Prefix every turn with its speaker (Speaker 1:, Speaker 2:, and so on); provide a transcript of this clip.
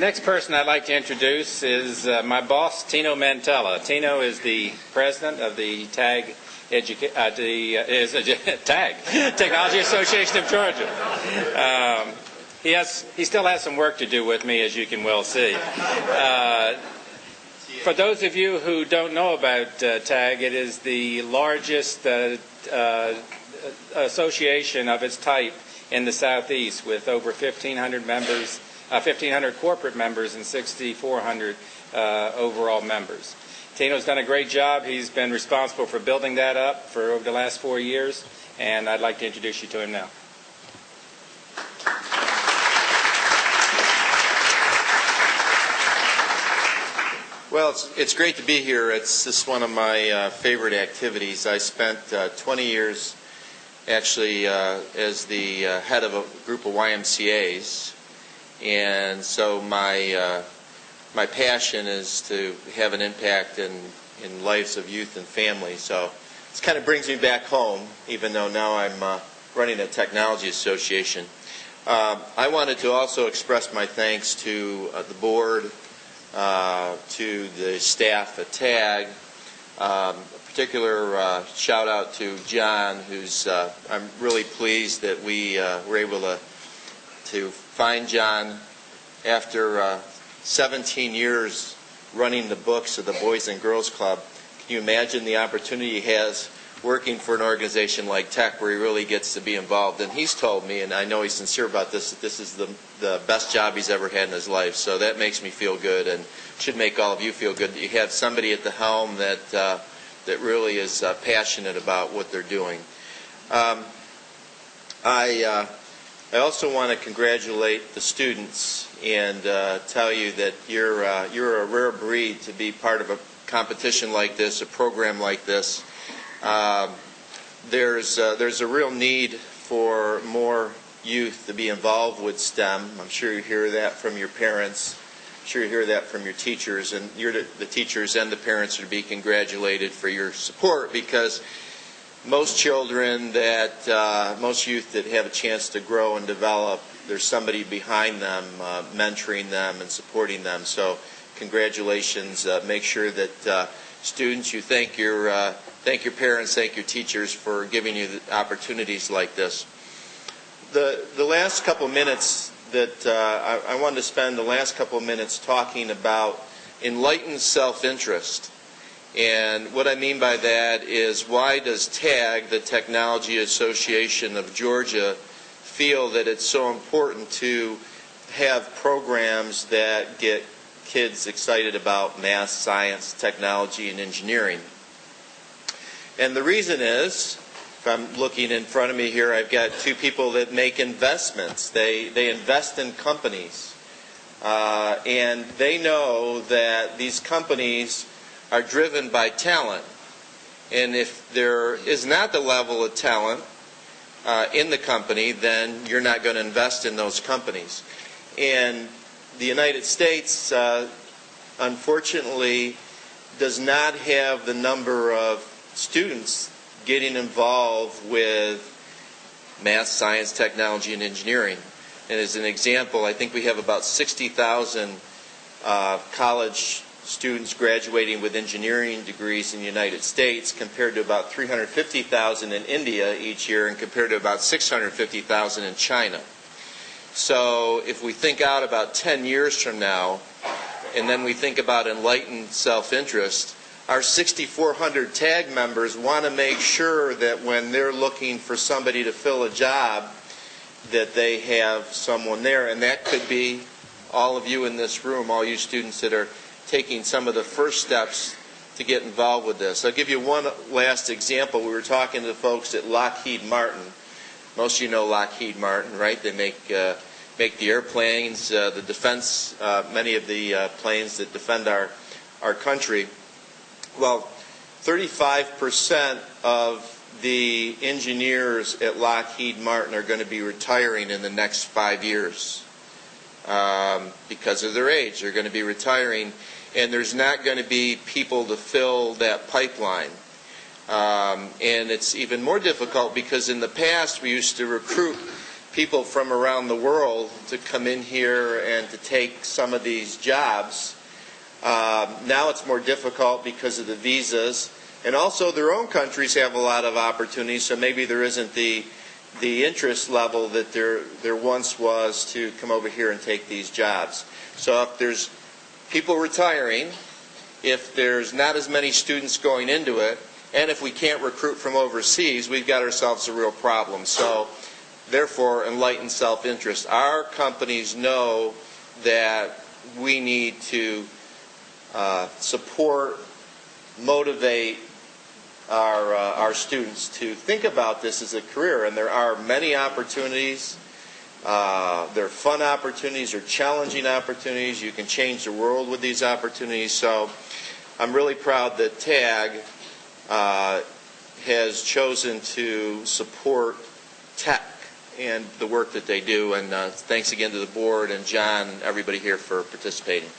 Speaker 1: next person I'd like to introduce is my boss, Tino Mantella. Tino is the president of the TAG TAG Technology Association of Georgia. He still has some work to do with me, as you can well see. For those of you who don't know about TAG, it is the largest association of its type in the Southeast, with over 1,500 members, 1,500 corporate members, and 6,400 overall members. Tino's done a great job. He's been responsible for building that up for over the last 4 years, and I'd like to introduce you to him now.
Speaker 2: Well, it's great to be here. This is one of my favorite activities. I spent 20 years actually as the head of a group of YMCAs, and so my passion is to have an impact in lives of youth and families. So this kind of brings me back home, even though now I'm running a technology association. I wanted to also express my thanks to the board, to the staff at TAG. A particular shout out to John, who's I'm really pleased that we were able to find John after 17 years running the books of the Boys and Girls Club. Can you imagine the opportunity he has working for an organization like TAG, where he really gets to be involved? And he's told me, and I know he's sincere about this, that this is the best job he's ever had in his life. So that makes me feel good, and should make all of you feel good that you have somebody at the helm that really is passionate about what they're doing. I also want to congratulate the students and tell you that you're a rare breed to be part of a competition like this, a program like this. There's a real need for more youth to be involved with STEM. I'm sure you hear that from your parents. I'm sure you hear that from your teachers, and the teachers and the parents are to be congratulated for your support, because most children most youth that have a chance to grow and develop, there's somebody behind them mentoring them and supporting them. So congratulations. Make sure that students, you thank your parents, thank your teachers for giving you the opportunities like this. The last couple of minutes that I wanted to spend the last couple of minutes talking about enlightened self-interest. And what I mean by that is, why does TAG, the Technology Association of Georgia, feel that it's so important to have programs that get kids excited about math, science, technology, and engineering? And the reason is, if I'm looking in front of me here, I've got two people that make investments. They invest in companies. And they know that these companies are driven by talent. And if there is not the level of talent in the company, then you're not going to invest in those companies. And the United States, unfortunately, does not have the number of students getting involved with math, science, technology, and engineering. And as an example, I think we have about 60,000 college students graduating with engineering degrees in the United States, compared to about 350,000 in India each year, and compared to about 650,000 in China. So if we think out about 10 years from now, and then we think about enlightened self-interest, our 6,400 TAG members want to make sure that when they're looking for somebody to fill a job, that they have someone there. And that could be all of you in this room, all you students that are taking some of the first steps to get involved with this. I'll give you one last example. We were talking to folks at Lockheed Martin. Most of you know Lockheed Martin, right? They make the airplanes, the defense, many of the planes that defend our country. Well, 35% of the engineers at Lockheed Martin are going to be retiring in the next 5 years because of their age. They're going to be retiring, and there's not going to be people to fill that pipeline. And it's even more difficult because in the past we used to recruit people from around the world to come in here and to take some of these jobs. Now it's more difficult because of the visas, and also their own countries have a lot of opportunities, so maybe there isn't the interest level that there once was to come over here and take these jobs. So if there's people retiring, if there's not as many students going into it, and if we can't recruit from overseas, we've got ourselves a real problem. So therefore, enlightened self-interest. Our companies know that we need to support, motivate our students to think about this as a career. And there are many opportunities. They're fun opportunities, they're challenging opportunities. You can change the world with these opportunities. So I'm really proud that TAG has chosen to support tech and the work that they do. And thanks again to the board and John and everybody here for participating.